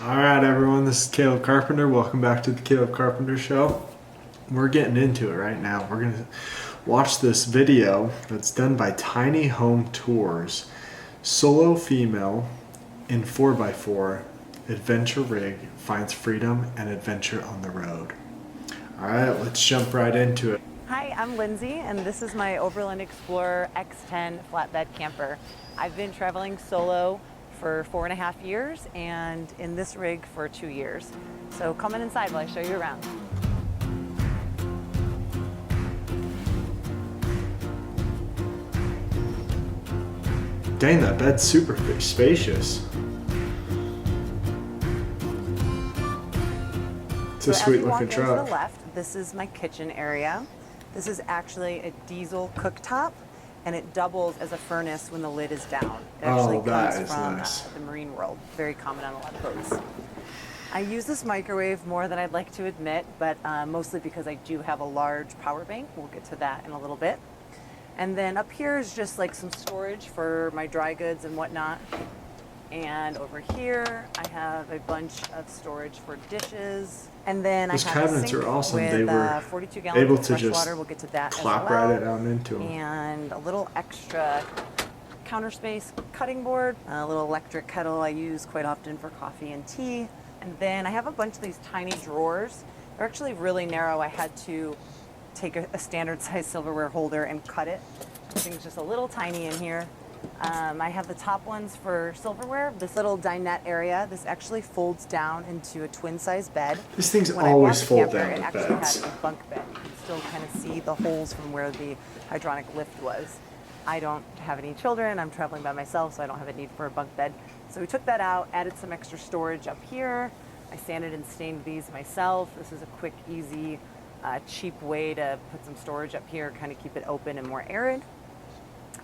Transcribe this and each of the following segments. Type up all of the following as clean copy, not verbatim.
All right, everyone, this is Caleb Carpenter. Welcome back to the Caleb Carpenter Show. We're getting into it right now. We're going to watch this video that's done by Tiny Home Tours. Solo female in 4x4 adventure rig finds freedom and adventure on the road. All right, let's jump right into it. Hi, I'm Lindsay, and this is my Overland Explorer X10 flatbed camper. I've been traveling solo for 4.5 years and in this rig for 2 years. So come on inside while I show you around. Dang, that bed's super spacious. It's a sweet looking truck. To the left, this is my kitchen area. This is actually a diesel cooktop, and it doubles as a furnace when the lid is down. It actually comes from the marine world. Very common on a lot of boats. I use this microwave more than I'd like to admit, but mostly because I do have a large power bank. We'll get to that in a little bit. And then up here is just like some storage for my dry goods and whatnot. And over here, I have a bunch of storage for dishes. And then Those I have cabinets a sink are awesome. with They were 42 gallons able of to fresh just water. We'll get to that clap as well. right down into them. And a little extra counter space cutting board, a little electric kettle I use quite often for coffee and tea. And then I have a bunch of these tiny drawers. They're actually really narrow. I had to take a standard size silverware holder and cut it. Everything's just a little tiny in here. I have the top ones for silverware. This little dinette area, this actually folds down into a twin size bed. These things When always I bought fold the camper, down it with actually beds. had a bunk bed. You can still kind of see the holes from where the hydronic lift was. I don't have any children. I'm traveling by myself, so I don't have a need for a bunk bed. So we took that out, added some extra storage up here. I sanded and stained these myself. This is a quick, easy, cheap way to put some storage up here, kind of keep it open and more arid.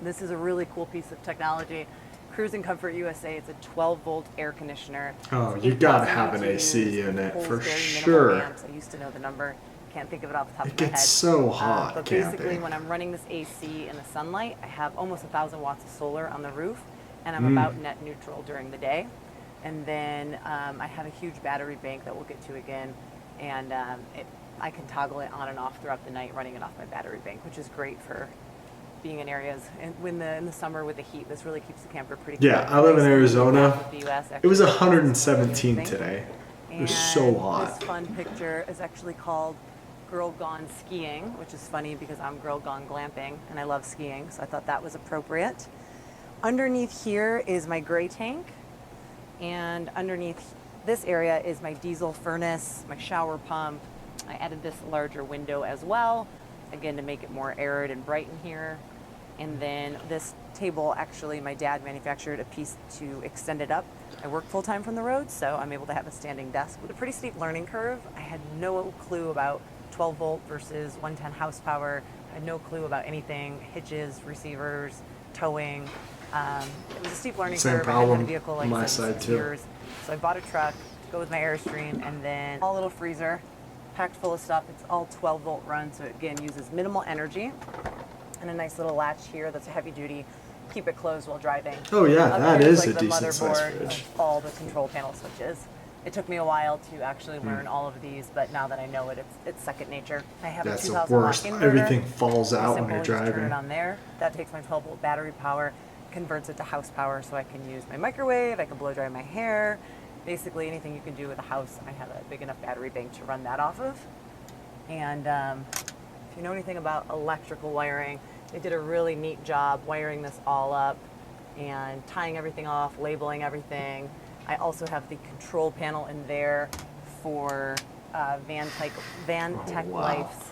This is a really cool piece of technology. Cruising Comfort USA, it's a 12-volt air conditioner. Oh, It's you gotta 8,000 have an AC BTUs, unit pulls for very minimal sure. amps. I used to know the number. Can't think of it off the top It of my head. gets so hot But camping. basically, when I'm running this AC in the sunlight, I have almost 1,000 watts of solar on the roof, and I'm about net neutral during the day. And then I have a huge battery bank that we'll get to again, and I can toggle it on and off throughout the night, running it off my battery bank, which is great for being in areas and in the summer with the heat. This really keeps the camper pretty cool. Yeah, I live in Arizona. Half of the US It was actually 117 uses today. It and was so hot. This fun picture is actually called Girl Gone Skiing, which is funny because I'm Girl Gone Glamping and I love skiing, so I thought that was appropriate. Underneath here is my gray tank, and underneath this area is my diesel furnace, my shower pump. I added this larger window as well, again to make it more arid and bright in here. And then this table, actually, my dad manufactured a piece to extend it up. I work full-time from the road, so I'm able to have a standing desk with a pretty steep learning curve. I had no clue about 12 volt versus 110 horsepower. I had no clue about anything, hitches, receivers, towing. It was a steep learning Same curve. I hadn't had a problem vehicle on my like side, 6 too. years. So I bought a truck to go with my Airstream, and then a little freezer packed full of stuff. It's all 12 volt run, so it again uses minimal energy. And a nice little latch here that's a heavy duty, keep it closed while driving. Oh yeah, Up that here is like a the decent sized motherboard fridge. of all the control panel switches. It took me a while to actually learn all of these, but now that I know it, it's second nature. I have That's a the 2000 watt worst. inverter. Everything falls out when Simple, you're just turn driving. it on there. That takes my 12 volt battery power, converts it to house power, so I can use my microwave. I can blow dry my hair. Basically anything you can do with a house. I have a big enough battery bank to run that off of. And if you know anything about electrical wiring, they did a really neat job wiring this all up and tying everything off, labeling everything. I also have the control panel in there for Van Tech wow. Life's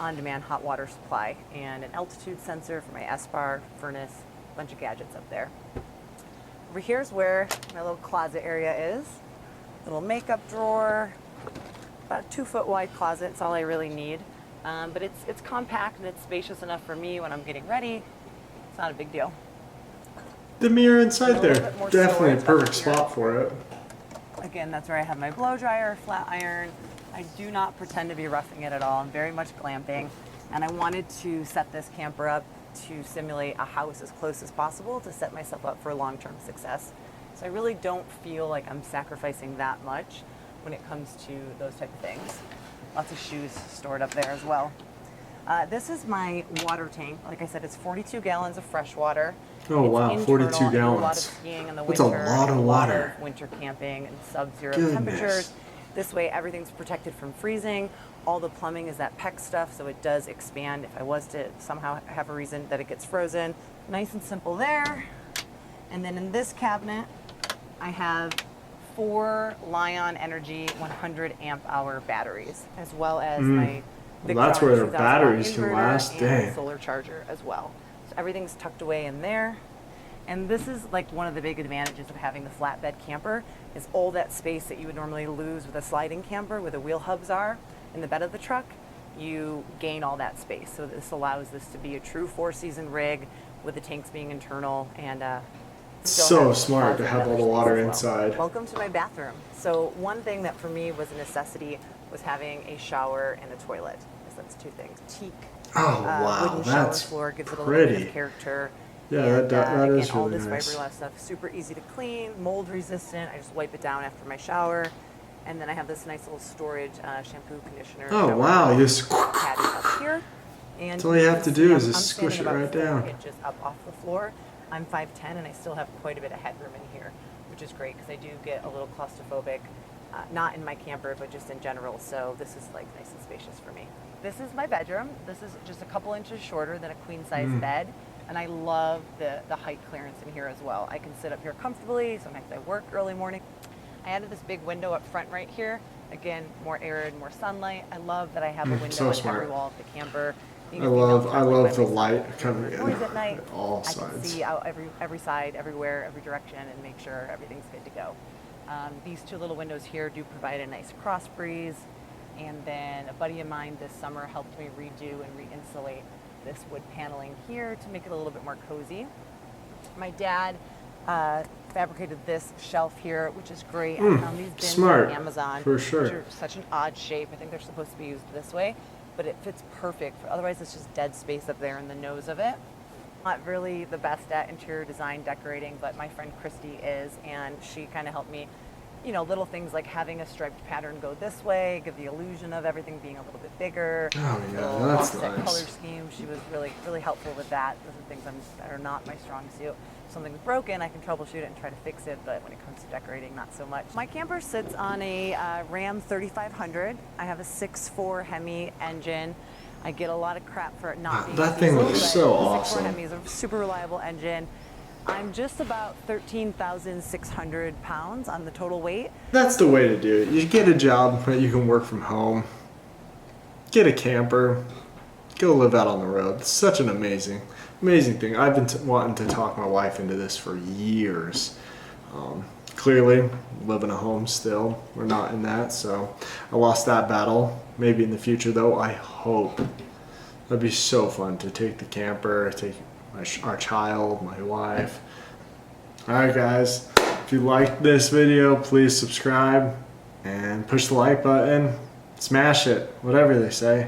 on-demand hot water supply, and an altitude sensor for my S-bar, furnace, a bunch of gadgets up there. Over here's where my little closet area is. Little makeup drawer, about a 2-foot wide closet. It's all I really need. But it's compact and it's spacious enough for me when I'm getting ready. It's not a big deal. The mirror inside A little there, bit more definitely a storage perfect up here. spot for it. Again, that's where I have my blow dryer, flat iron. I do not pretend to be roughing it at all. I'm very much glamping. And I wanted to set this camper up to simulate a house as close as possible to set myself up for long-term success. So I really don't feel like I'm sacrificing that much when it comes to those type of things. Lots of shoes stored up there as well. This is my water tank. Like I said, it's 42 gallons of fresh water. Oh, It's wow, internal. 42 I do a lot of gallons. skiing in the That's a winter. lot of and water. Winter camping and sub-zero Goodness. temperatures. This way, everything's protected from freezing. All the plumbing is that PEX stuff, so it does expand if I was to somehow have a reason that it gets frozen. Nice and simple there. And then in this cabinet, I have 4 Lion Energy 100 amp hour batteries, as well as my Big Well, that's Charge where 2000 batteries can inverter last. and Dang. solar charger as well. So everything's tucked away in there. And this is like one of the big advantages of having the flatbed camper is all that space that you would normally lose with a sliding camper where the wheel hubs are in the bed of the truck, you gain all that space. So this allows this to be a true 4-season rig with the tanks being internal and still So have smart to closet have all the space water as well. inside. Welcome to my bathroom. So one thing that for me was a necessity was having a shower and a toilet. Because that's 2 things. Teak Oh, wow, wooden shower that's floor gives it a little bit pretty. of character. Yeah, And, that again, is all really this nice. fiberglass stuff, super easy to clean, mold resistant. I just wipe it down after my shower. And then I have this nice little storage shampoo, conditioner. Oh, shower wow, gel you just caddy up here. And That's all you have can to see do I'm- is just I'm squish standing it about right 4 down. inches up off the floor. I'm 5'10" and I still have quite a bit of headroom in here, which is great because I do get a little claustrophobic, not in my camper, but just in general. So this is like nice and spacious for me. This is my bedroom. This is just a couple inches shorter than a queen size bed. And I love the height clearance in here as well. I can sit up here comfortably. Sometimes I work early morning. I added this big window up front right here. Again, more air, more sunlight. I love that I have a window so on smart. every wall of the camper. Being I a female love traveling by the myself, light coming in noise at night. at all I can sides. see out every side, everywhere, every direction, and make sure everything's good to go. These 2 little windows here do provide a nice cross breeze. And then a buddy of mine this summer helped me redo and re-insulate this wood paneling here to make it a little bit more cozy. My dad fabricated this shelf here, which is great. I found these bins smart, on Amazon, for sure. which are such an odd shape. I think they're supposed to be used this way, but it fits perfect. Otherwise, it's just dead space up there in the nose of it. Not really the best at interior design decorating, but my friend Christy is, and she kind of helped me. You know, little things like having a striped pattern go this way, give the illusion of everything being a little bit bigger. Oh, yeah, little that's offset nice. color scheme. She was really helpful with that. Those are things that are not my strong suit. If something's broken, I can troubleshoot it and try to fix it, but when it comes to decorating, not so much. My camper sits on a Ram 3500. I have a 6.4 Hemi engine. I get a lot of crap for it not being That thing diesel, looks but so the 6.4 awesome. Hemi is a super reliable engine. I'm just about 13,600 pounds on the total weight. That's the way to do it. You get a job that you can work from home. Get a camper. Go live out on the road. It's such an amazing thing. I've been wanting to talk my wife into this for years. Clearly, live in a home still. We're not in that, so I lost that battle. Maybe in the future, though, I hope. That'd be so fun to take the camper, take our child, my wife. Alright guys, if you liked this video, please subscribe and push the like button. Smash it, whatever they say.